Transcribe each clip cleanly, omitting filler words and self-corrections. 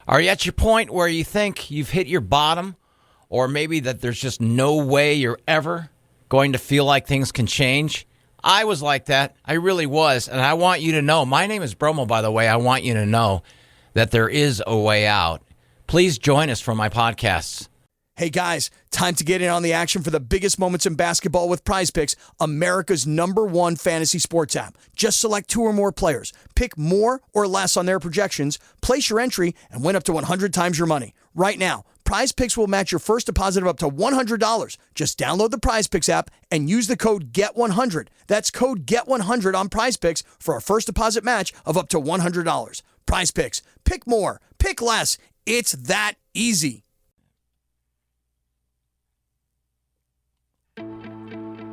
Are you at your point where you think you've hit your bottom, or maybe that there's just no way you're ever going to feel like things can change? I was like that. I really was. And I want you to know, my name is Bromo, by the way. I want you to know that there is a way out. Please join us for my podcasts. Hey guys, time to get in on the action for the biggest moments in basketball with Prize Picks, America's #1 fantasy sports app. Just select 2 or more players, pick more or less on their projections, place your entry, and win up to 100 times your money. Right now, Prize Picks will match your first deposit of up to $100. Just download the Prize Picks app and use the code GET100. That's code GET100 on Prize Picks for a first deposit match of up to $100. Prize Picks. Pick more. Pick less. It's that easy.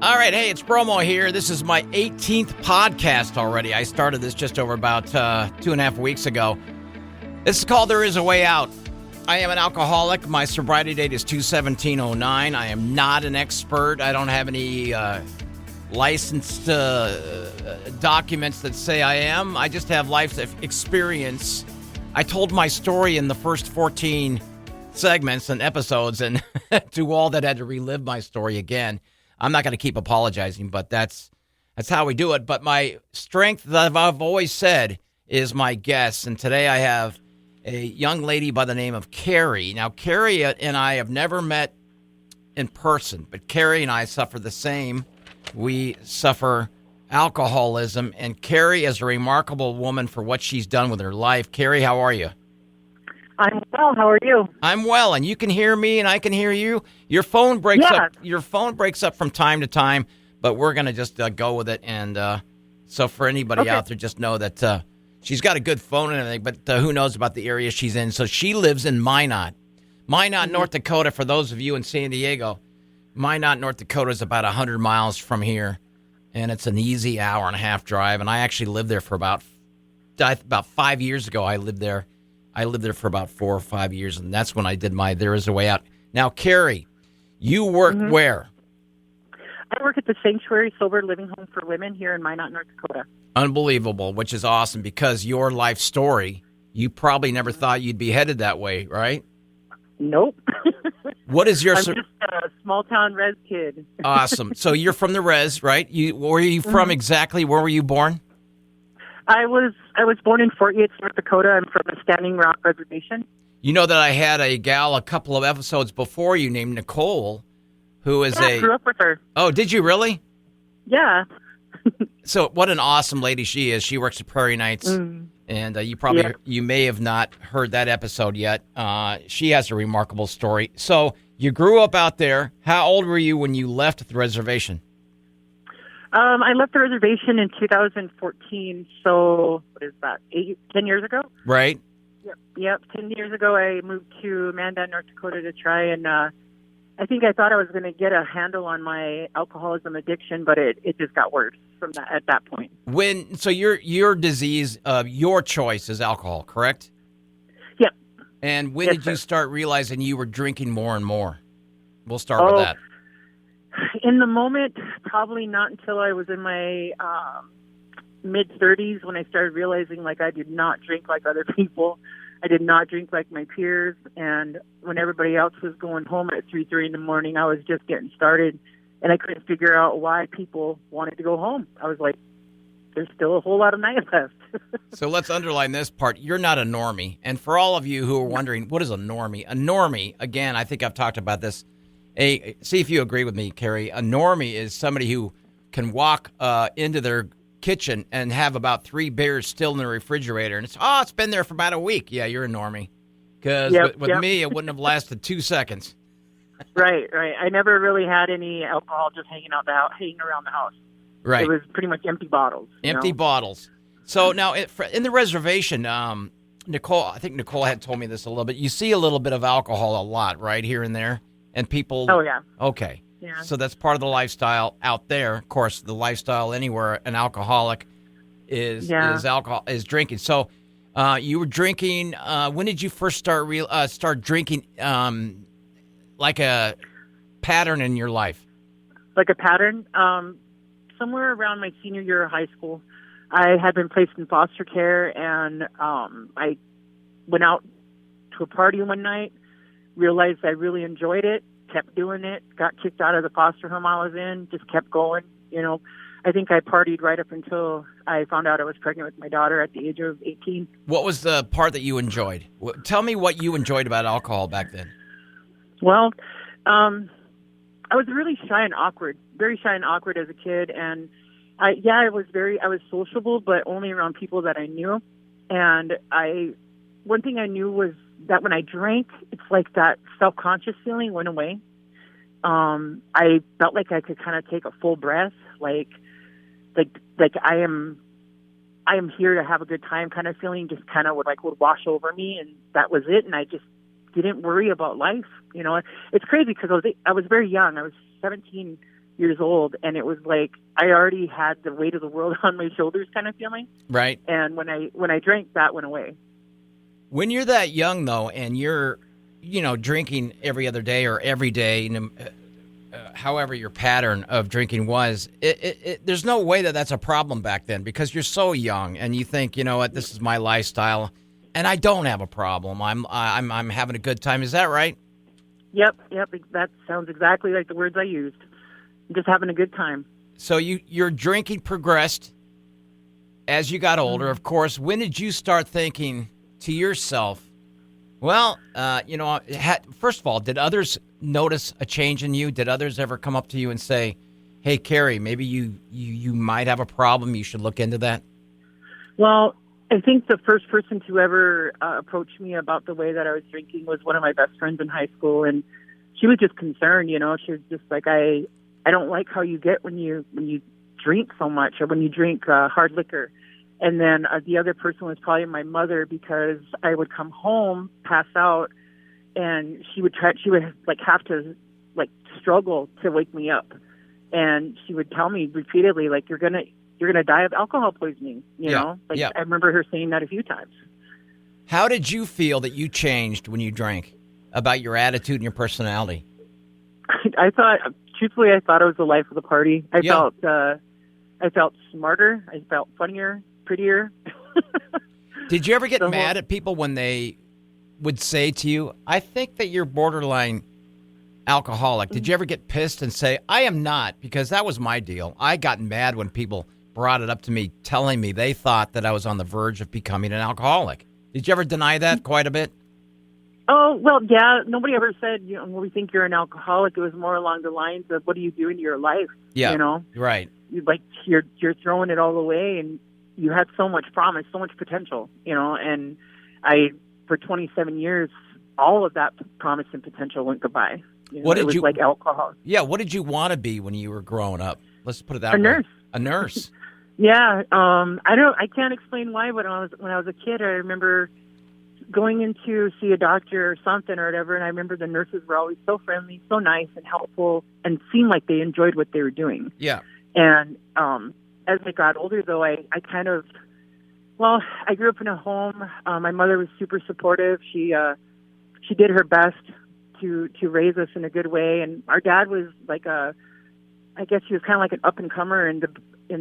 All right, hey, it's Bromo here. This is my 18th podcast already. I started this just over about 2.5 weeks ago. This is called There Is a Way Out. I am an alcoholic. My sobriety date is 2/17/09. I am not an expert. I don't have any licensed documents that say I am. I just have life experience. I told my story in the first 14 segments and episodes, and to all that had to relive my story again. I'm not going to keep apologizing, but that's how we do it. But my strength that I've always said is my guests. And today I have a young lady by the name of Keery. Now, Keery and I have never met in person, but Keery and I suffer the same. We suffer alcoholism, and Keery is a remarkable woman for what she's done with her life. Keery, how are you? I'm well. How are you? I'm well, and you can hear me, and I can hear you. Your phone breaks up. Your phone breaks up from time to time, but we're going to just go with it. And so for anybody out there, just know that she's got a good phone and everything, but who knows about the area she's in. So she lives in Minot, North Dakota. For those of you in San Diego, Minot, North Dakota is about 100 miles from here, and it's an easy hour and a half drive. And I actually lived there for about 5 years ago. I lived there for about 4 or 5 years, and that's when I did my There Is a Way Out. Now, Keery, you work where? I work at the Sanctuary Sober Living Home for Women here in Minot, North Dakota. Unbelievable, which is awesome because your life story, you probably never thought you'd be headed that way, right? Nope. What is your... I'm just a small-town res kid. Awesome. So you're from the res, right? Where are you from exactly? Where were you born? I was born in Fort Yates, North Dakota. I'm from the Standing Rock Reservation. You know that I had a gal a couple of episodes before you named Nicole, who is I grew up with her. Oh, did you really? Yeah. So what an awesome lady she is. She works at Prairie Nights, and you may have not heard that episode yet. She has a remarkable story. So you grew up out there. How old were you when you left the reservation? I left the reservation in 2014, so what is that, 10 years ago? Right. Yep. 10 years ago, I moved to Amanda, North Dakota to try and, I think I thought I was going to get a handle on my alcoholism addiction, but it just got worse from that at that point. So your disease, your choice is alcohol, correct? Yep. And when did you start realizing you were drinking more and more? We'll start with that. In the moment, probably not until I was in my mid-30s when I started realizing, like, I did not drink like other people. I did not drink like my peers. And when everybody else was going home at 3:30 in the morning, I was just getting started. And I couldn't figure out why people wanted to go home. I was like, there's still a whole lot of night left. So let's underline this part. You're not a normie. And for all of you who are wondering, what is a normie? A normie, again, I think I've talked about this. See if you agree with me, Keery. A normie is somebody who can walk into their kitchen and have about 3 beers still in the refrigerator. And it's been there for about a week. Yeah, you're a normie. Because with me, it wouldn't have lasted 2 seconds. Right. I never really had any alcohol just hanging around the house. Right. It was pretty much empty bottles. Empty bottles. So now in the reservation, Nicole, I think Nicole had told me this a little bit. You see a little bit of alcohol a lot, right, here and there? And people... Oh, yeah. Okay. Yeah. So that's part of the lifestyle out there. Of course, the lifestyle anywhere an alcoholic is drinking. So you were drinking... when did you first start drinking like a pattern in your life? Like a pattern? Somewhere around my senior year of high school, I had been placed in foster care, and I went out to a party one night, realized I really enjoyed it, kept doing it, got kicked out of the foster home I was in, just kept going. I think I partied right up until I found out I was pregnant with my daughter at the age of 18. What was the part that you enjoyed? Tell me what you enjoyed about alcohol back then. Well, I was really shy and awkward, very shy and awkward as a kid. And I was sociable, but only around people that I knew. And one thing I knew was that when I drank, it's like that self-conscious feeling went away. I felt like I could kind of take a full breath, like I am here to have a good time kind of feeling just kind of would wash over me, and that was it. And I just didn't worry about life. It's crazy because I was very young. I was 17 years old, and it was like I already had the weight of the world on my shoulders kind of feeling. Right. And when I drank, that went away. When you're that young, though, and you're, drinking every other day or every day, however your pattern of drinking was, there's no way that that's a problem back then because you're so young and you think, you know what, this is my lifestyle and I don't have a problem. I'm having a good time. Is that right? Yep. That sounds exactly like the words I used. I'm just having a good time. So your drinking progressed as you got older. Of course, when did you start thinking to yourself, well, first of all, did others notice a change in you? Did others ever come up to you and say, hey, Keery, maybe you might have a problem. You should look into that? Well, I think the first person to ever approach me about the way that I was drinking was one of my best friends in high school. And she was just concerned, She was just like, I don't like how you get when you drink so much or when you drink hard liquor. And then the other person was probably my mother because I would come home, pass out, and she would have to struggle to wake me up. And she would tell me repeatedly, you're gonna die of alcohol poisoning, you know? I remember her saying that a few times. How did you feel that you changed when you drank, about your attitude and your personality? I thought it was the life of the party. I felt smarter. I felt funnier, prettier. Did you ever get mad at people when they would say to you, I think that you're borderline alcoholic? Did you ever get pissed and say, I am not? Because that was my deal. I got mad when people brought it up to me, telling me they thought that I was on the verge of becoming an alcoholic. Did you ever deny that quite a bit? Oh, well, yeah. Nobody ever said, when we think you're an alcoholic. It was more along the lines of, what do you do in your life? Yeah, right. You're throwing it all away, and you had so much promise, so much potential, and for 27 years, all of that promise and potential went goodbye. It was like alcohol. Yeah. What did you want to be when you were growing up? Let's put it that way. Nurse. A nurse. Yeah. I can't explain why, but when I was a kid, I remember going in to see a doctor or something or whatever, and I remember the nurses were always so friendly, so nice and helpful, and seemed like they enjoyed what they were doing. Yeah. And as I got older, though, I grew up in a home. My mother was super supportive. She did her best to raise us in a good way, and our dad was I guess he was kind of like an up and comer in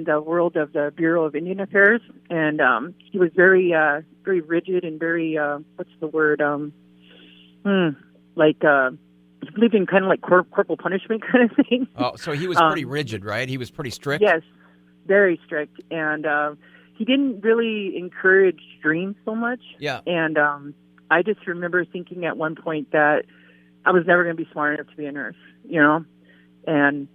the world of the Bureau of Indian Affairs, and he was very very rigid and very what's the word he believed in kind of like corporal punishment kind of thing. Oh, so he was pretty rigid, right? He was pretty strict. Yes, very strict, and he didn't really encourage dreams so much. Yeah, and I just remember thinking at one point that I was never going to be smart enough to be a nurse, and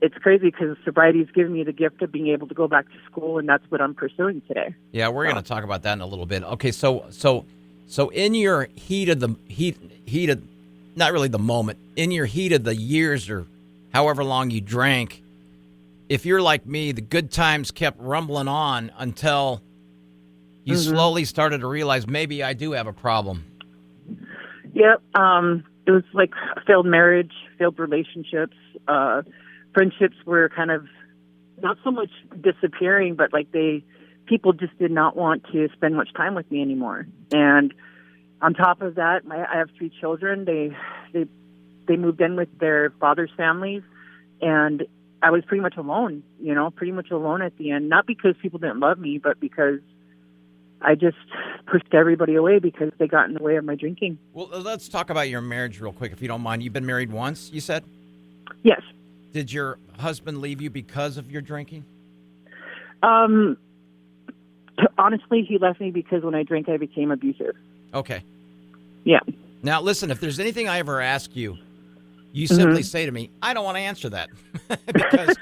it's crazy because sobriety's given me the gift of being able to go back to school, and that's what I'm pursuing today. Yeah, we're going to talk about that in a little bit. Okay, so in your heat of not really the moment, in your heat of the years or however long you drank, if you're like me, the good times kept rumbling on until you slowly started to realize maybe I do have a problem. Yep. It was like a failed marriage, failed relationships. Friendships were kind of not so much disappearing, but people just did not want to spend much time with me anymore. And on top of that, I have 3 children. They moved in with their father's families, and I was pretty much alone, pretty much alone at the end. Not because people didn't love me, but because pushed everybody away because they got in the way of my drinking. Well, let's talk about your marriage real quick, if you don't mind. You've been married once, you said? Yes. Did your husband leave you because of your drinking? Honestly, he left me because when I drank, I became abusive. Okay. Yeah. Now, listen, if there's anything I ever ask you, you simply say to me, I don't want to answer that because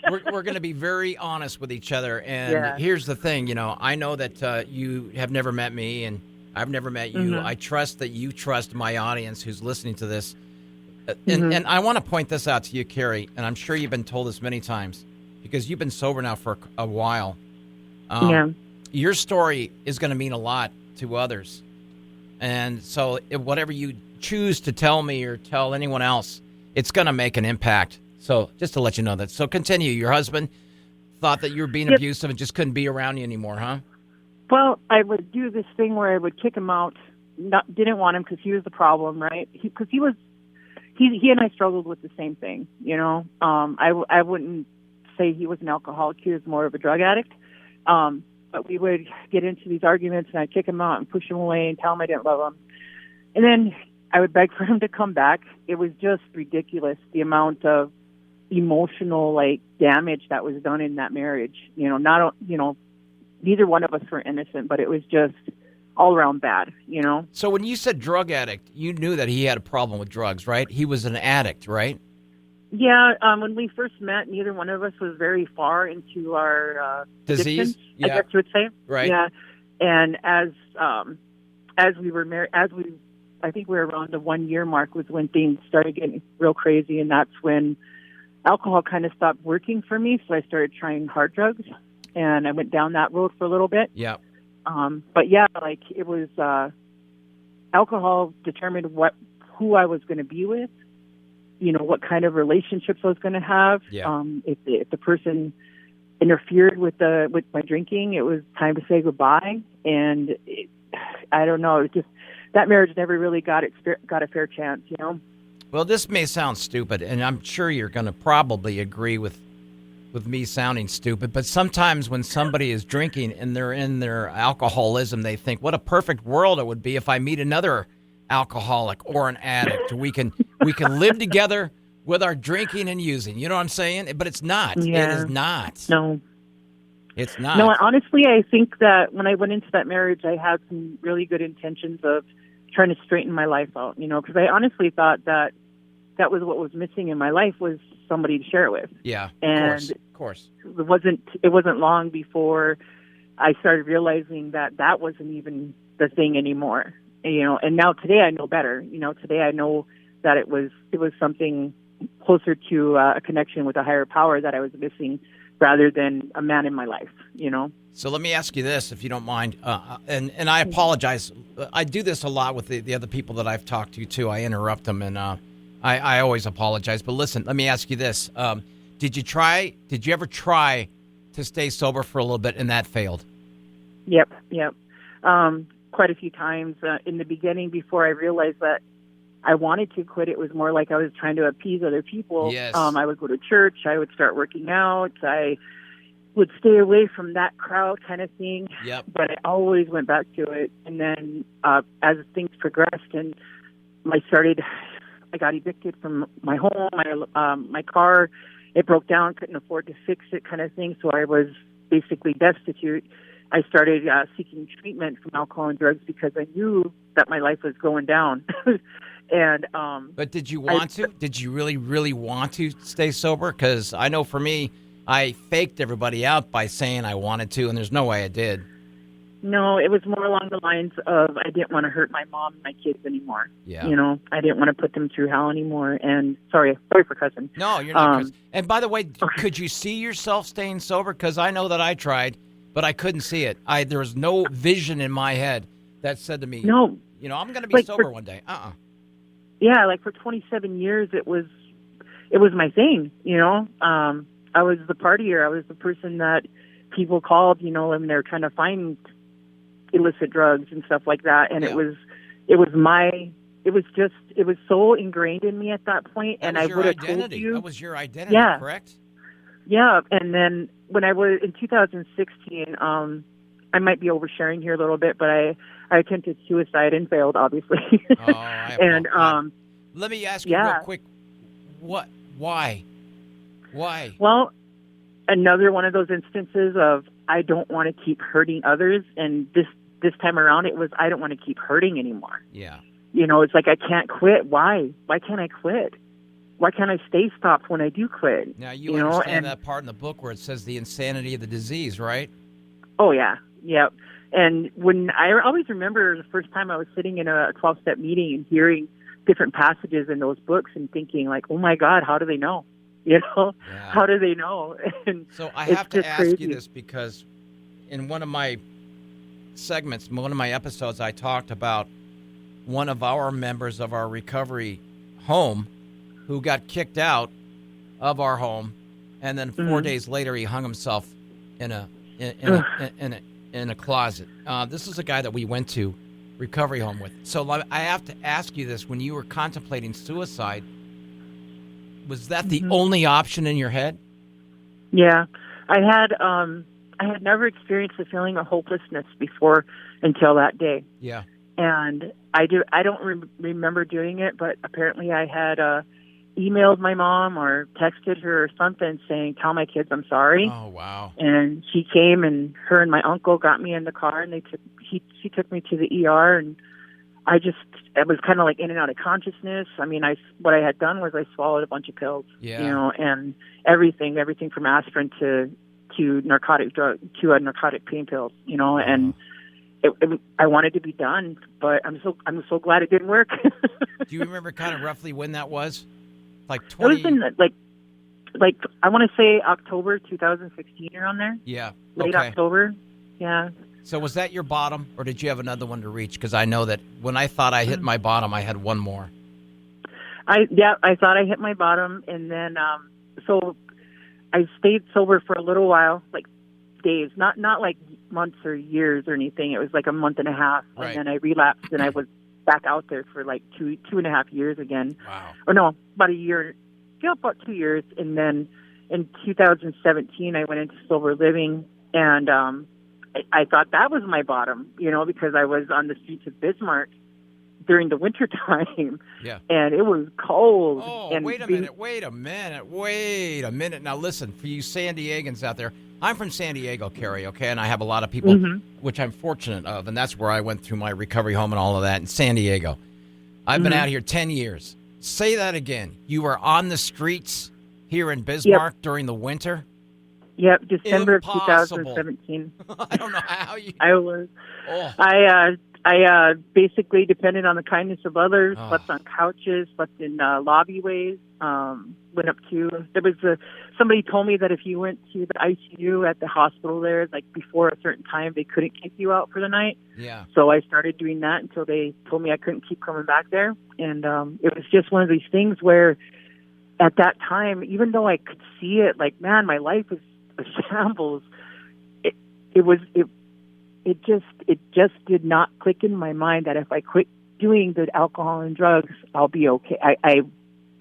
we're going to be very honest with each other. And here's the thing, I know that you have never met me and I've never met you. I trust that you trust my audience who's listening to this. And I want to point this out to you, Keery, and I'm sure you've been told this many times because you've been sober now for a while. Your story is going to mean a lot to others. And so whatever you choose to tell me or tell anyone else, it's going to make an impact. So just to let you know that. So continue. Your husband thought that you were being abusive and just couldn't be around you anymore, huh? Well, I would do this thing where I would kick him out. Didn't want him because he was the problem, right? Because he and I struggled with the same thing, I wouldn't say he was an alcoholic. He was more of a drug addict. But we would get into these arguments, and I'd kick him out and push him away and tell him I didn't love him. And then I would beg for him to come back. It was just ridiculous, the amount of emotional, damage that was done in that marriage. Neither one of us were innocent, but it was just all around bad, So when you said drug addict, you knew that he had a problem with drugs, right? He was an addict, right? Yeah, when we first met, neither one of us was very far into our disease. I guess you would say, right? Yeah, and as we were married, I think we were around the 1 year mark was when things started getting real crazy, and that's when alcohol kind of stopped working for me. So I started trying hard drugs, and I went down that road for a little bit. Yeah. But yeah, it was alcohol determined who I was going to be with. What kind of relationships I was going to have. Yeah. If the person interfered with my drinking, it was time to say goodbye. And I don't know, it just that marriage never really got a fair chance. Well, this may sound stupid, and I'm sure you're going to probably agree with me sounding stupid. But sometimes when somebody is drinking and they're in their alcoholism, they think, "What a perfect world it would be if I meet another alcoholic or an addict. We can live together with our drinking and using." You know what I'm saying? But it's not. Yeah. It is not. No. It's not. No, honestly, I think that when I went into that marriage, I had some really good intentions of trying to straighten my life out, because I honestly thought that was what was missing in my life was somebody to share it with. Yeah, and of course. It wasn't long before I started realizing that wasn't even the thing anymore. And now today I know better. Today I know that it was something closer to a connection with a higher power that I was missing rather than a man in my life, So let me ask you this, if you don't mind, and I apologize. I do this a lot with the other people that I've talked to, too. I interrupt them, and I always apologize. But listen, let me ask you this. Did you ever try to stay sober for a little bit, and that failed? Yep. Quite a few times in the beginning before I realized that I wanted to quit. It was more like I was trying to appease other people. Yes. I would go to church. I would start working out. I would stay away from that crowd kind of thing. Yep. But I always went back to it. And then as things progressed and I got evicted from my home, my car, it broke down, couldn't afford to fix it kind of thing. So I was basically destitute. I started seeking treatment from alcohol and drugs because I knew that my life was going down. And but did you want to? Did you really, really want to stay sober? Because I know for me, I faked everybody out by saying I wanted to, and there's no way I did. No, it was more along the lines of I didn't want to hurt my mom and my kids anymore. Yeah. I didn't want to put them through hell anymore. And sorry for cussing. No, you're not cussing. And by the way, could you see yourself staying sober? Because I know that I tried, but I couldn't see it. There was no vision in my head that said to me, "No, I'm going to be sober one day." Yeah, for 27 years, it was my thing. I was the partier. I was the person that people called, when they're trying to find illicit drugs and stuff like that. And it was so ingrained in me at that point. And I would have told you that was your identity, correct? Yeah. And then when I was in 2016, I might be oversharing here a little bit, but I attempted suicide and failed, obviously. Oh, I and let me ask you real quick. Why? Well, another one of those instances of I don't want to keep hurting others, and this time around it was I don't want to keep hurting anymore. Yeah. It's like I can't quit. Why? Why can't I quit? Why can't I stay stopped when I do quit? Now you understand that part in the book where it says the insanity of the disease, right? Oh yeah, yeah. And when I always remember the first time I was sitting in a 12-step meeting and hearing different passages in those books and thinking like, oh my God, how do they know? How do they know? And so I have to ask crazy. you this because in one of my segments, one of my episodes, I talked about one of our members of our recovery home who got kicked out of our home, and then 4 days later he hung himself in a closet. This is a guy that we went to recovery home with. So I have to ask you this: when you were contemplating suicide, was that the only option in your head? Yeah, I had never experienced the feeling of hopelessness before until that day. Yeah, and I don't remember doing it, but apparently I had emailed my mom or texted her or something saying, "Tell my kids I'm sorry." Oh wow! And she came, and her and my uncle got me in the car, and she took me to the ER, and I was kind of like in and out of consciousness. I mean, what I had done was I swallowed a bunch of pills, and everything from aspirin to narcotic pain pills, and I wanted to be done, but I'm so glad it didn't work. Do you remember kind of roughly when that was? Like 20? It was in like I want to say October 2016 around there. Yeah, late October. Yeah. So was that your bottom, or did you have another one to reach? Because I know that when I thought I hit my bottom, I had one more. I thought I hit my bottom, and then so I stayed sober for a little while, like days, not like months or years or anything. It was like a month and a half, right. And then I relapsed, and I was back out there for like two and a half years again. Wow. Or no, about a year. Yeah, about 2 years, and then in 2017 I went into sober living, and I thought that was my bottom, because I was on the streets of Bismarck during the winter time. Yeah. And it was cold. Oh, and wait a minute. Now listen, for you San Diegans out there, I'm from San Diego, Keery, okay? And I have a lot of people, which I'm fortunate of, and that's where I went through my recovery home and all of that in San Diego. I've been out here 10 years. Say that again. You were on the streets here in Bismarck during the winter? Yep, December Impossible. of 2017. I don't know how you... I was. Oh. I basically depended on the kindness of others. Slept on couches. Slept in lobbyways. Went up to. There was somebody told me that if you went to the ICU at the hospital there, like before a certain time, they couldn't kick you out for the night. Yeah. So I started doing that until they told me I couldn't keep coming back there. And it was just one of these things where, at that time, even though I could see it, like, man, my life is a shambles. It just did not click in my mind that if I quit doing the alcohol and drugs, I'll be okay.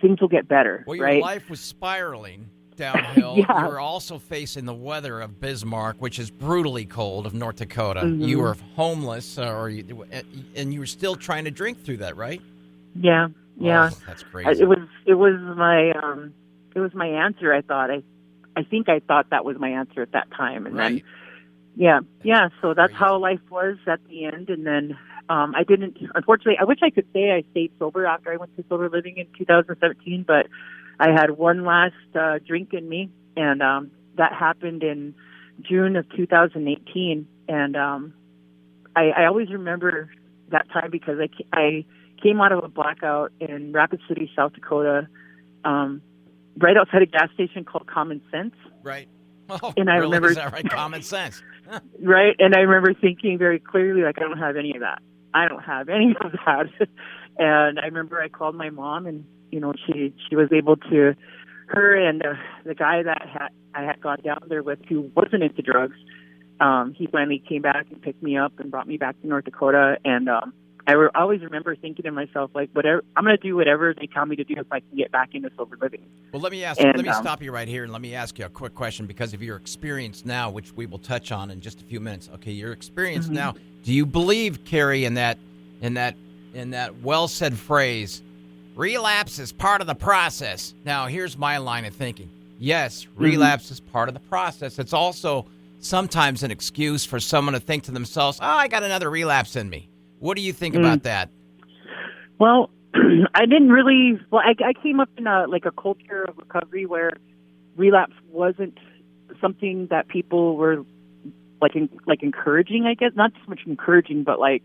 Things will get better. Well, your right? life was spiraling downhill. Yeah. You were also facing the weather of Bismarck, which is brutally cold, of North Dakota. You were homeless, and you were still trying to drink through that, right? Yeah. Oh, that's crazy. It was my answer. I think I thought that was my answer at that time, and right. then so that's how life was at the end. And then I didn't, unfortunately, I wish I could say I stayed sober after I went to sober living in 2017, but I had one last drink in me, and that happened in June of 2018. And I always remember that time because I came out of a blackout in Rapid City, South Dakota, right outside a gas station called Common Sense. Right. Oh, and I really? remember, is that right? Common sense. Right. And I remember thinking very clearly, like, I don't have any of that. And I remember I called my mom, and, she was able to, her and the guy that I had gone down there with who wasn't into drugs, he finally came back and picked me up and brought me back to North Dakota. And always remember thinking to myself, like, whatever, I'm going to do whatever they tell me to do if I can get back into sober living. Well, let me stop you right here and let me ask you a quick question because of your experience now, which we will touch on in just a few minutes. Okay, your experience now. Do you believe, Keery, in that well said phrase, relapse is part of the process? Now, here's my line of thinking. Yes, relapse is part of the process. It's also sometimes an excuse for someone to think to themselves, oh, I got another relapse in me. What do you think about that? Well, I didn't really. Well, I came up in a culture of recovery where relapse wasn't something that people were like encouraging. I guess not so much encouraging, but like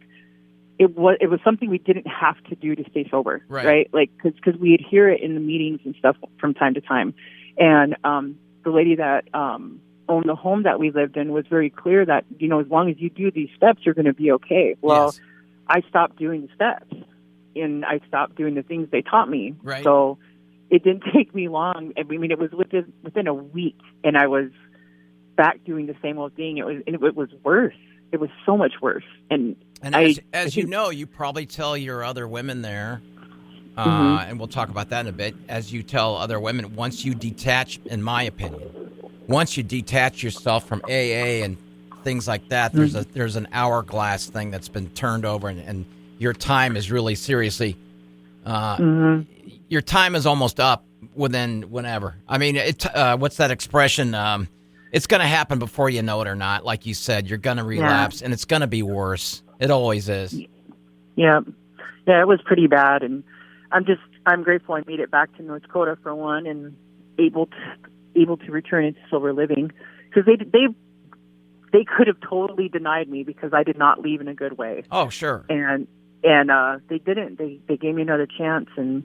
it was something we didn't have to do to stay sober, right? Like because we'd hear it in the meetings and stuff from time to time, and the lady that owned the home that we lived in was very clear that as long as you do these steps, you're going to be okay. Well. Yes. I stopped doing the steps, and I stopped doing the things they taught me. Right. So it didn't take me long. I mean, it was within a week, and I was back doing the same old thing. It was worse. It was so much worse. And as you know, you probably tell your other women there, and we'll talk about that in a bit, as you tell other women, once you detach, in my opinion, once you detach yourself from AA and things like that, there's an hourglass thing that's been turned over, and your time is really seriously, your time is almost up within whenever. I mean, what's that expression? It's going to happen before you know it or not. Like you said, you're going to relapse, and it's going to be worse. It always is. Yeah, it was pretty bad, and I'm grateful I made it back to North Dakota for one, and able to return into sober living, because they could have totally denied me because I did not leave in a good way. Oh, sure. And they didn't. They gave me another chance, and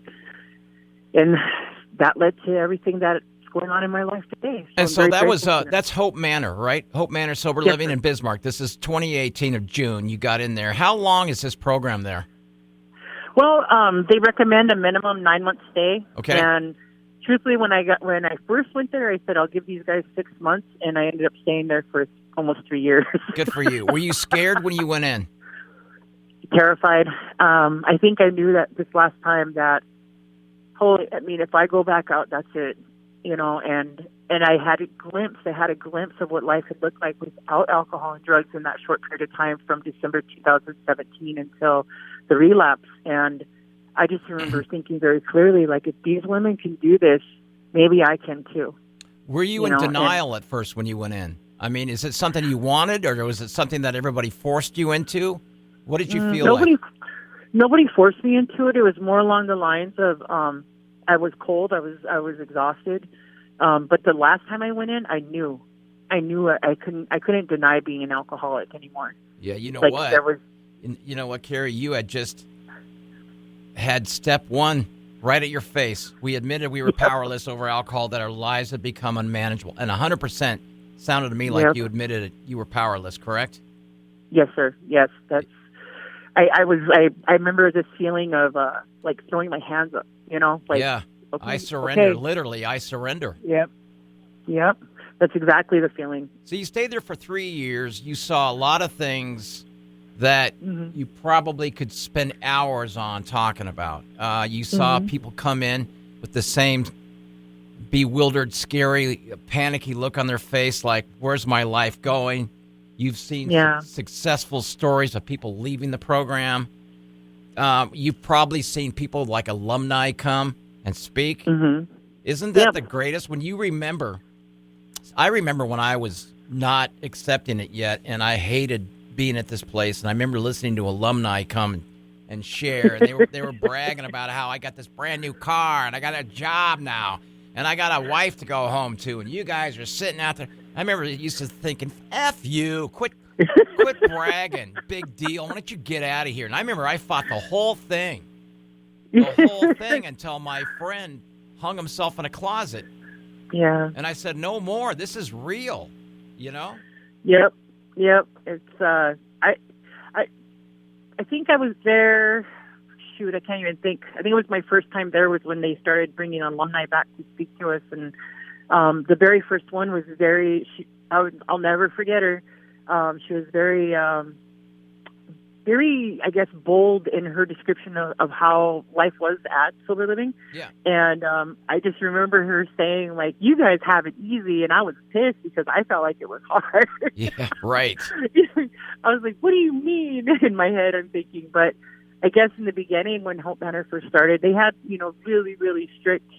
that led to everything that's going on in my life today. And so that's Hope Manor, right? Hope Manor Sober Living in Bismarck. This is 2018 of June. You got in there. How long is this program there? Well, they recommend a minimum 9-month stay. Okay. And truthfully, when I first went there, I said I'll give these guys 6 months, and I ended up staying there for almost 3 years. Good for you. Were you scared when you went in? Terrified. I think I knew that this last time that, if I go back out, that's it, and I had a glimpse of what life had looked like without alcohol and drugs in that short period of time from December 2017 until the relapse. And I just remember thinking very clearly, like, if these women can do this, maybe I can too. Were you in denial at first when you went in? I mean, is it something you wanted, or was it something that everybody forced you into? What did you feel like? Nobody forced me into it. It was more along the lines of I was cold, I was exhausted. But the last time I went in, I knew I couldn't deny being an alcoholic anymore. Yeah, you know what? You know what, Keery? You had just had step one right at your face. We admitted we were powerless over alcohol, that our lives had become unmanageable, and 100%. Sounded to me like you admitted it. You were powerless, correct? Yes, sir. Yes, that's. I remember this feeling of like throwing my hands up. Like yeah. Okay, I surrender. Okay. Literally, I surrender. Yep. That's exactly the feeling. So you stayed there for 3 years. You saw a lot of things that you probably could spend hours on talking about. You saw people come in with the same bewildered, scary, panicky look on their face, like, where's my life going? You've seen successful stories of people leaving the program. You've probably seen people like alumni come and speak. Isn't that the greatest? When you remember, I remember when I was not accepting it yet, and I hated being at this place, and I remember listening to alumni come and share, and they were bragging about how I got this brand new car, and I got a job now, and I got a wife to go home to, and you guys are sitting out there. I remember used to thinking, F you, quit bragging, big deal. Why don't you get out of here? And I remember I fought the whole thing until my friend hung himself in a closet. Yeah. And I said, no more. This is real, Yep. It's, I think I was there. Shoot, I can't even think. I think it was my first time there was when they started bringing alumni back to speak to us, and the very first one was I'll never forget her. She was very very, I guess, bold in her description of how life was at Sober Living. Yeah. And I just remember her saying, like, you guys have it easy. And I was pissed because I felt like it was hard. Yeah, right. I was like, what do you mean? In my head, I'm thinking. But I guess in the beginning, when Hope Manor first started, they had, really, really strict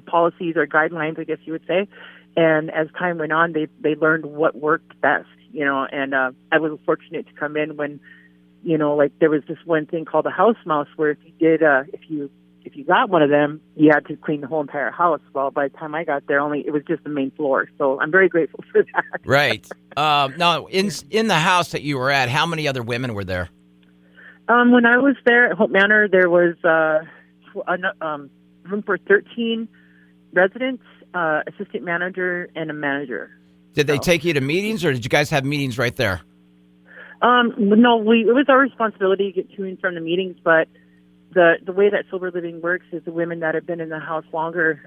policies or guidelines, I guess you would say. And as time went on, they learned what worked best, and I was fortunate to come in when, there was this one thing called a house mouse where if you got one of them, you had to clean the whole entire house. Well, by the time I got there, it was just the main floor. So I'm very grateful for that. Right. Now, in the house that you were at, how many other women were there? When I was there at Hope Manor, there was room for 13 residents, assistant manager, and a manager. Did they take you to meetings, or did you guys have meetings right there? No, it was our responsibility to get to and from the meetings, but the way that Sober Living works is the women that have been in the house longer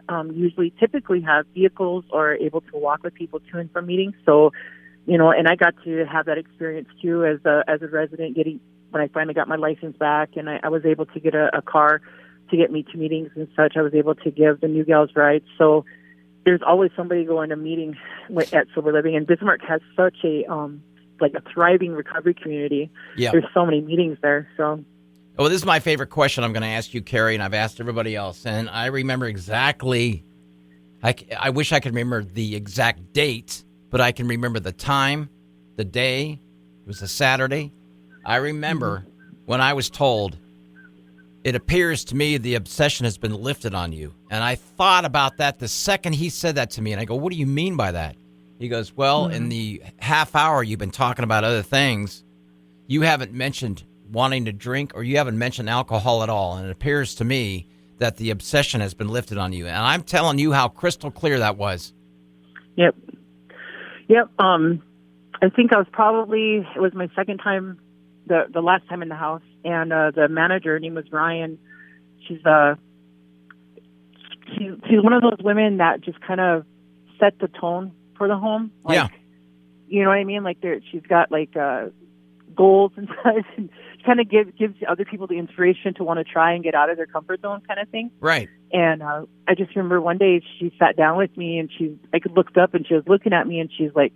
typically have vehicles or are able to walk with people to and from meetings. So, and I got to have that experience too as a resident when I finally got my license back, and I was able to get a car to get me to meetings and such. I was able to give the new gals rides. So there's always somebody going to meeting at Sober Living, and Bismarck has such a thriving recovery community. Yeah. There's so many meetings there. So. Well, this is my favorite question I'm going to ask you, Keery, and I've asked everybody else, and I remember exactly. I wish I could remember the exact date, but I can remember the time, the day. It was a Saturday. I remember when I was told, it appears to me the obsession has been lifted on you. And I thought about that the second he said that to me. And I go, what do you mean by that? He goes, well, in the half hour you've been talking about other things, you haven't mentioned wanting to drink or you haven't mentioned alcohol at all. And it appears to me that the obsession has been lifted on you. And I'm telling you how crystal clear that was. Yep. I think it was my second time, the last time in the house. And the manager, her name was Ryan. She's one of those women that just kind of set the tone for the home. You know what I mean? She's got goals and such, and she kind of gives other people the inspiration to want to try and get out of their comfort zone, kind of thing. Right. And I just remember one day she sat down with me, and I could look up, and she was looking at me, and she's like,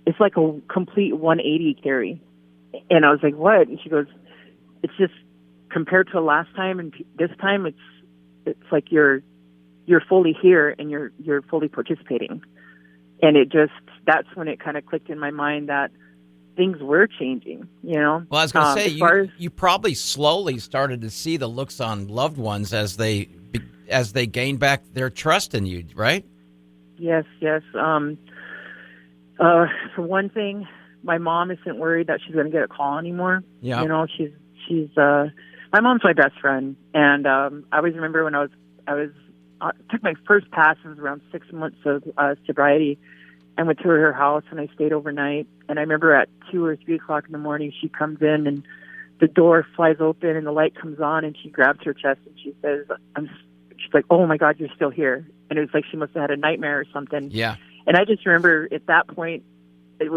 "It's like a complete 180, Keery." And I was like, "What?" And she goes, "It's just compared to last time and this time, it's like you're fully here and you're fully participating." And that's when it kind of clicked in my mind that things were changing, Well, I was going to say, you probably slowly started to see the looks on loved ones as they gained back their trust in you, right? Yes. For one thing, my mom isn't worried that she's going to get a call anymore. Yeah. She's my mom's my best friend, and I always remember when I took my first pass. It was around 6 months of sobriety. I went to her house and I stayed overnight. And I remember at 2 or 3 o'clock in the morning, she comes in and the door flies open and the light comes on, and she grabs her chest and she says, she's like, "Oh my God, you're still here." And it was like she must have had a nightmare or something. Yeah. And I just remember at that point, I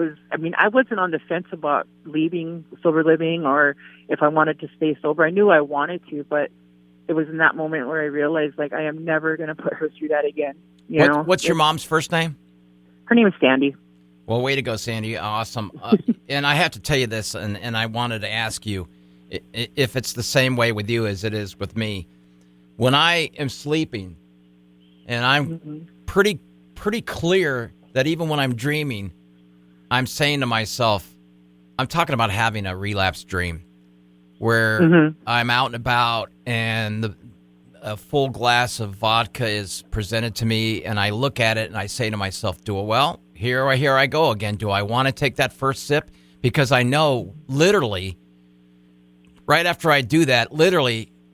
wasn't on the fence about leaving Sober Living or if I wanted to stay sober. I knew I wanted to, but it was in that moment where I realized, I am never going to put her through that again. What's your mom's first name? Her name is Sandy. Well, way to go, Sandy. Awesome. And I have to tell you this, and I wanted to ask you if it's the same way with you as it is with me. When I am sleeping, and I'm pretty clear that even when I'm dreaming, I'm saying to myself, I'm talking about having a relapse dream where I'm out and about and a full glass of vodka is presented to me and I look at it and I say to myself, here I go again. Do I want to take that first sip? Because I know literally right after I do that,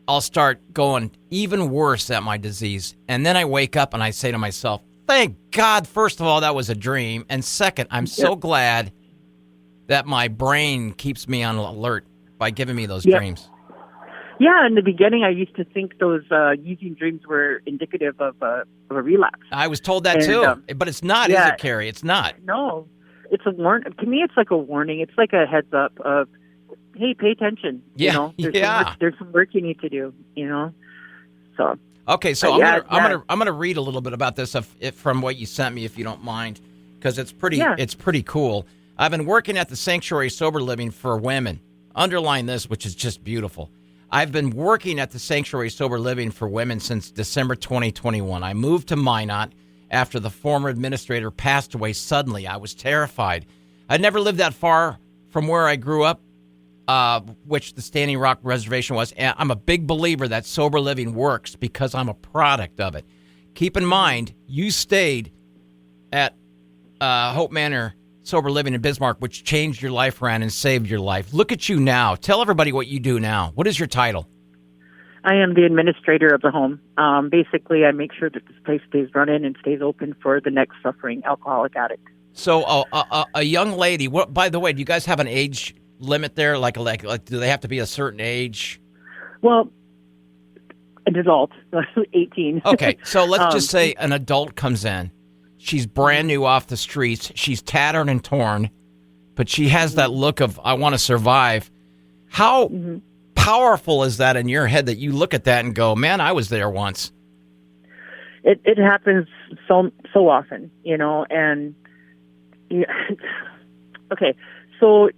I'll start going even worse at my disease. And then I wake up and I say to myself, thank God, first of all, that was a dream. And second, I'm so glad that my brain keeps me on alert by giving me those dreams. Yeah, in the beginning, I used to think those using dreams were indicative of a relapse. I was told that too, but it's not, is it, Keery? It's not. No, it's a warning. To me, it's like a warning. It's like a heads up of hey, pay attention. Yeah, You know, there's some work you need to do. You know, so. Okay, so But I'm gonna read a little bit about this from what you sent me, if you don't mind, because it's pretty cool. I've been working at the Sanctuary Sober Living for Women. Underline this, which is just beautiful. I've been working at the Sanctuary Sober Living for Women since December 2021. I moved to Minot after the former administrator passed away suddenly. I was terrified. I'd never lived that far from where I grew up, which the Standing Rock Reservation was. And I'm a big believer that sober living works because I'm a product of it. Keep in mind, you stayed at Hope Manor Sober Living in Bismarck, which changed your life around and saved your life. Look at you now. Tell everybody what you do now. What is your title? I am the administrator of the home. Basically, I make sure that this place stays running and stays open for the next suffering alcoholic addict. So a young lady, what, by the way, do you guys have an age limit there? Like, do they have to be a certain age? Well, an adult, 18. Okay, so let's just say an adult comes in. She's brand new off the streets. She's tattered and torn, but she has that look of, I want to survive. How powerful is that in your head that you look at that and go, man, I was there once? It happens so often, you know, and okay, so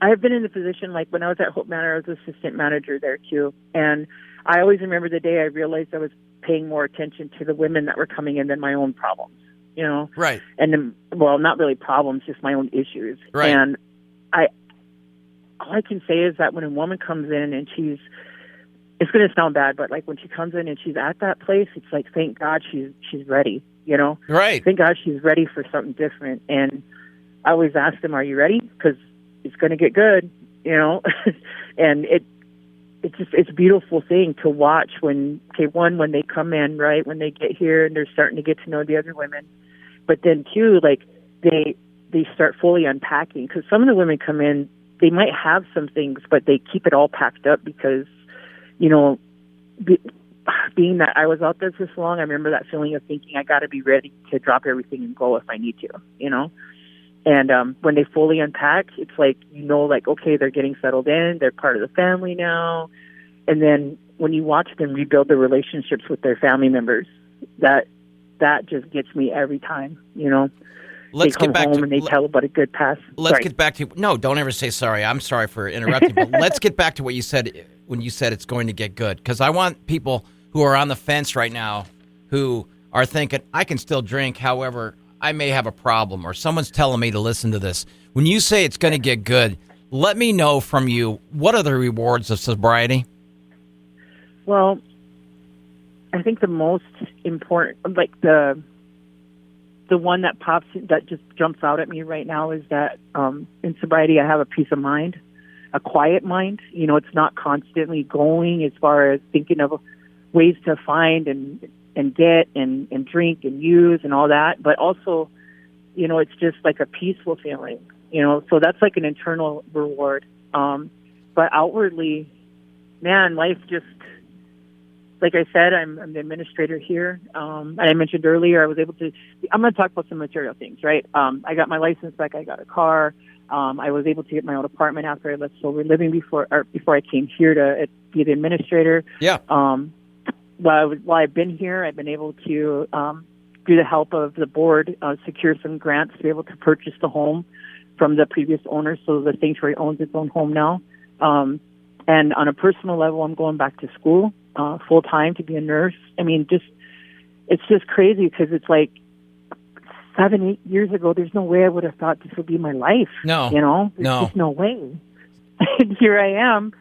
I've been in the position, like when I was at Hope Manor, I was assistant manager there too, and I always remember the day I realized I was paying more attention to the women that were coming in than my own problems, you know? Right. And then, well, not really problems, just my own issues. Right. And all I can say is that when a woman comes in and it's going to sound bad, but like when she comes in and she's at that place, it's like, thank God she's ready, you know? Right. Thank God she's ready for something different. And I always ask them, are you ready? Because it's going to get good, you know? And it's a beautiful thing to watch when they come in, right, when they get here and they're starting to get to know the other women. But then two, like they start fully unpacking, because some of the women come in, they might have some things, but they keep it all packed up because, you know, being that I was out there this long, I remember that feeling of thinking I got to be ready to drop everything and go if I need to, you know. And when they fully unpack, it's like, you know, like, okay, they're getting settled in, they're part of the family now. And then when you watch them rebuild their relationships with their family members, that just gets me every time, you know. Let's they come get back home to, and they tell about a good past. Let's get back to, no, don't ever say sorry. I'm sorry for interrupting, but let's get back to what you said when you said it's going to get good. Because I want people who are on the fence right now, who are thinking, I can still drink, however, I may have a problem, or someone's telling me to listen to this. When you say it's going to get good, let me know from you, what are the rewards of sobriety? Well, I think the most important, like the one that just jumps out at me right now is that in sobriety I have a peace of mind, a quiet mind. You know, it's not constantly going as far as thinking of ways to find and get and drink and use and all that, but also, you know, it's just like a peaceful feeling, you know, so that's like an internal reward. But outwardly, man, life just, like I said, I'm the administrator here. And I mentioned earlier, I'm going to talk about some material things, right? I got my license back. I got a car. I was able to get my own apartment after I left sober living before I came here to be the administrator. Yeah. While I've been here, I've been able to, through the help of the board, secure some grants to be able to purchase the home from the previous owner. So the sanctuary owns its own home now. And on a personal level, I'm going back to school full time to be a nurse. I mean, it's just crazy because it's like 7-8 years ago, there's no way I would have thought this would be my life. No, you know, there's just no way. And here I am.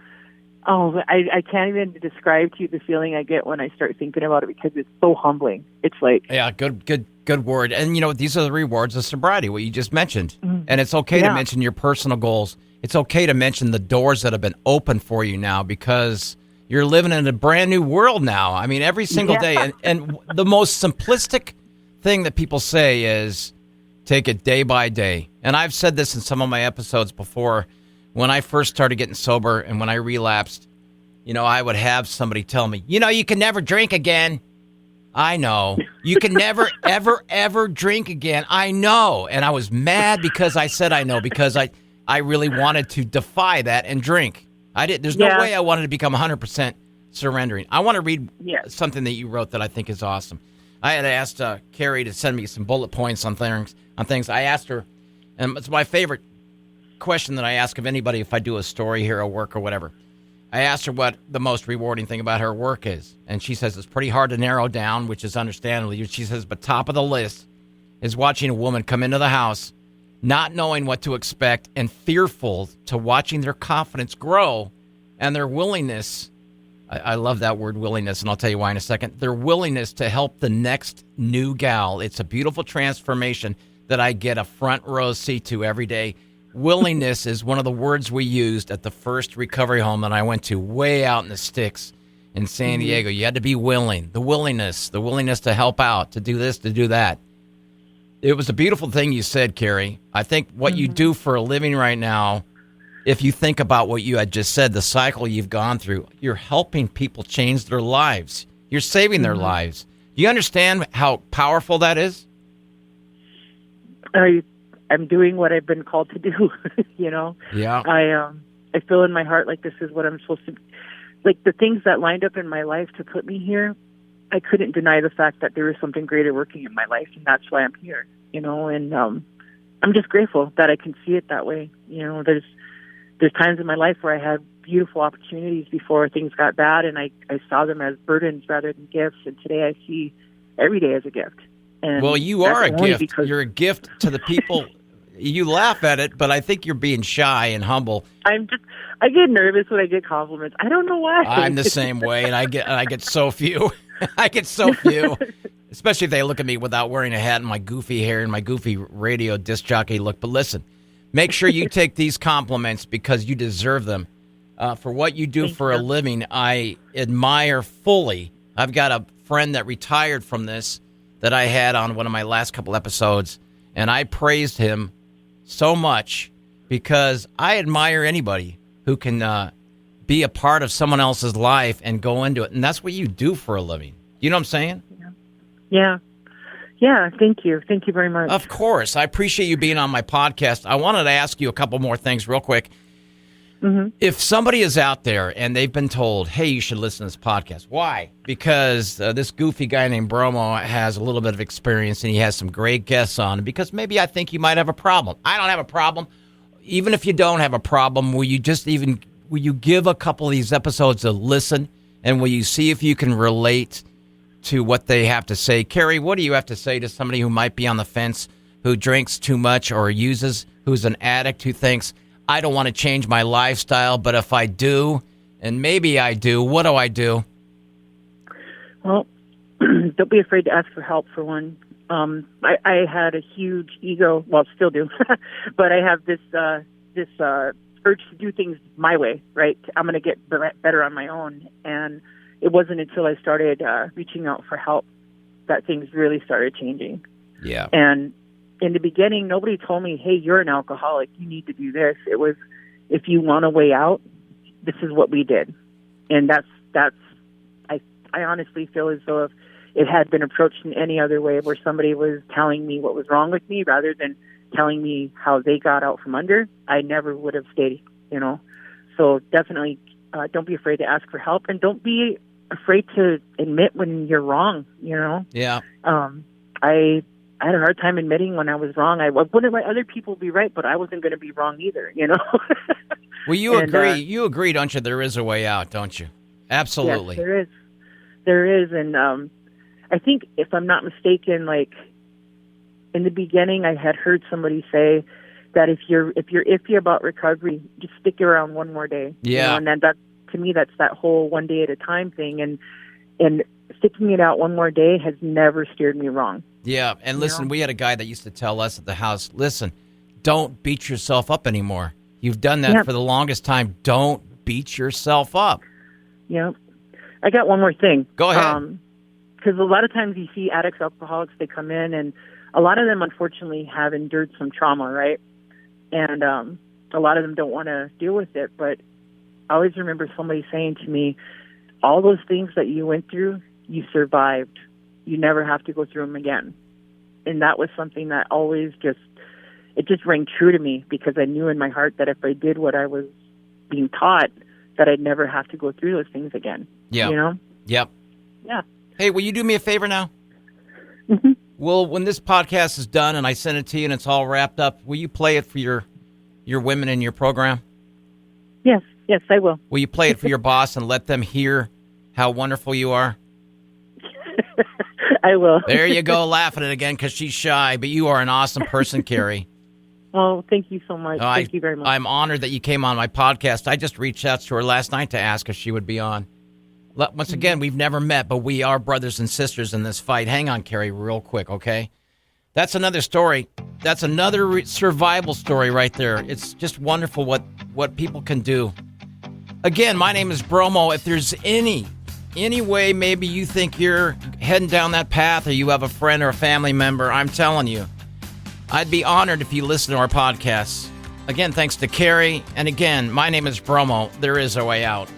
Oh, I can't even describe to you the feeling I get when I start thinking about it, because it's so humbling. It's like, yeah, good word. And you know, these are the rewards of sobriety, what you just mentioned. And it's okay to mention your personal goals. It's okay to mention the doors that have been open for you now, because you're living in a brand new world now. I mean, every single day. And the most simplistic thing that people say is take it day by day. And I've said this in some of my episodes before. When I first started getting sober and when I relapsed, you know, I would have somebody tell me, you know, you can never drink again. I know. You can never, ever, ever drink again. I know. And I was mad because I said I know, because I really wanted to defy that and drink. There's no way I wanted to become 100% surrendering. I want to read something that you wrote that I think is awesome. I had asked Keery to send me some bullet points on things. I asked her, and it's my favorite question that I ask of anybody if I do a story here or work or whatever. I asked her what the most rewarding thing about her work is, and she says it's pretty hard to narrow down, which is understandable. She says, but top of the list is watching a woman come into the house, not knowing what to expect and fearful to watching their confidence grow and their willingness. I love that word willingness, and I'll tell you why in a second. Their willingness to help the next new gal. It's a beautiful transformation that I get a front row seat to every day. Willingness is one of the words we used at the first recovery home that I went to way out in the sticks in San Diego. You had to be willing. The willingness to help out, to do this, to do that. It was a beautiful thing you said, Keery. I think what you do for a living right now, if you think about what you had just said, the cycle you've gone through, you're helping people change their lives. You're saving their lives. Do you understand how powerful that is? I'm doing what I've been called to do, Yeah. I feel in my heart like this is what I'm supposed to, like the things that lined up in my life to put me here, I couldn't deny the fact that there was something greater working in my life, and that's why I'm here, and I'm just grateful that I can see it that way. There's times in my life where I had beautiful opportunities before things got bad, and I saw them as burdens rather than gifts, and today I see every day as a gift. And well, you are a gift. You're a gift to the people. You laugh at it, but I think you're being shy and humble. I get nervous when I get compliments. I don't know why. I'm the same way, and I get so few. I get so few, especially if they look at me without wearing a hat and my goofy hair and my goofy radio disc jockey look. But listen, make sure you take these compliments because you deserve them. For what you do for a living, I admire fully. I've got a friend that retired from this that I had on one of my last couple episodes, and I praised him so much because I admire anybody who can be a part of someone else's life and go into it. And that's what you do for a living. You know what I'm saying? Yeah. Thank you. Thank you very much. Of course. I appreciate you being on my podcast. I wanted to ask you a couple more things real quick. If somebody is out there and they've been told, hey, you should listen to this podcast. Why? Because this goofy guy named Bromo has a little bit of experience and he has some great guests on. Because maybe I think you might have a problem. I don't have a problem. Even if you don't have a problem, will you give a couple of these episodes a listen, and will you see if you can relate to what they have to say? Keery, what do you have to say to somebody who might be on the fence, who drinks too much or who's an addict, who thinks, I don't want to change my lifestyle, but if I do, and maybe I do, what do I do? Well, don't be afraid to ask for help, for one. I had a huge ego, well, still do, but I have this urge to do things my way, right? I'm going to get better on my own. And it wasn't until I started reaching out for help that things really started changing. Yeah. And in the beginning, nobody told me, hey, you're an alcoholic, you need to do this. It was, if you want a way out, this is what we did. And I honestly feel as though if it had been approached in any other way where somebody was telling me what was wrong with me rather than telling me how they got out from under, I never would have stayed, So definitely don't be afraid to ask for help, and don't be afraid to admit when you're wrong, Yeah. I had a hard time admitting when I was wrong. I wouldn't let other people be right, but I wasn't going to be wrong either, Well, you agree. You agree, don't you? There is a way out, don't you? Absolutely. Yes, there is. And I think, if I'm not mistaken, like in the beginning, I had heard somebody say that if you're iffy about recovery, just stick around one more day. Yeah. And then that, to me, that's that whole one day at a time thing. And sticking it out one more day has never steered me wrong. Yeah, and listen, we had a guy that used to tell us at the house, listen, don't beat yourself up anymore. You've done that for the longest time. Don't beat yourself up. Yeah. I got one more thing. Go ahead. Because a lot of times you see addicts, alcoholics, they come in, and a lot of them, unfortunately, have endured some trauma, right? And a lot of them don't want to deal with it. But I always remember somebody saying to me, all those things that you went through, you survived. You never have to go through them again. And that was something that always just, it just rang true to me because I knew in my heart that if I did what I was being taught, that I'd never have to go through those things again. Yeah. You know? Yep. Yeah. Hey, will you do me a favor now? Mm-hmm. Well, when this podcast is done and I send it to you and it's all wrapped up, will you play it for your women in your program? Yes, I will. Will you play it for your boss and let them hear how wonderful you are? I will. There you go, laughing at it again because she's shy, but you are an awesome person, Keery. Oh, thank you so much. Thank you very much. I'm honored that you came on my podcast. I just reached out to her last night to ask if she would be on. Once again, we've never met, but we are brothers and sisters in this fight. Hang on, Keery, real quick, okay? That's another story. That's another survival story right there. It's just wonderful what people can do. Again, my name is Bromo. If there's any way maybe you think you're heading down that path or you have a friend or a family member, I'm telling you, I'd be honored if you listen to our podcasts. Again, thanks to Keery. And again, my name is Bromo. There is a way out.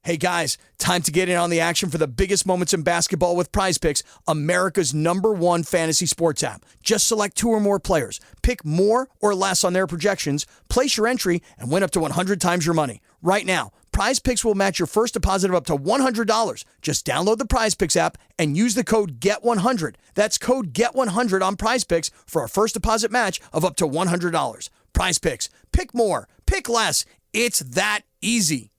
Hey guys, time to get in on the action for the biggest moments in basketball with Prize Picks, America's #1 fantasy sports app. Just select 2 or more players, pick more or less on their projections, place your entry, and win up to 100 times your money. Right now, Prize Picks will match your first deposit of up to $100. Just download the Prize Picks app and use the code GET100. That's code GET100 on Prize Picks for a first deposit match of up to $100. Prize Picks. Pick more. Pick less. It's that easy.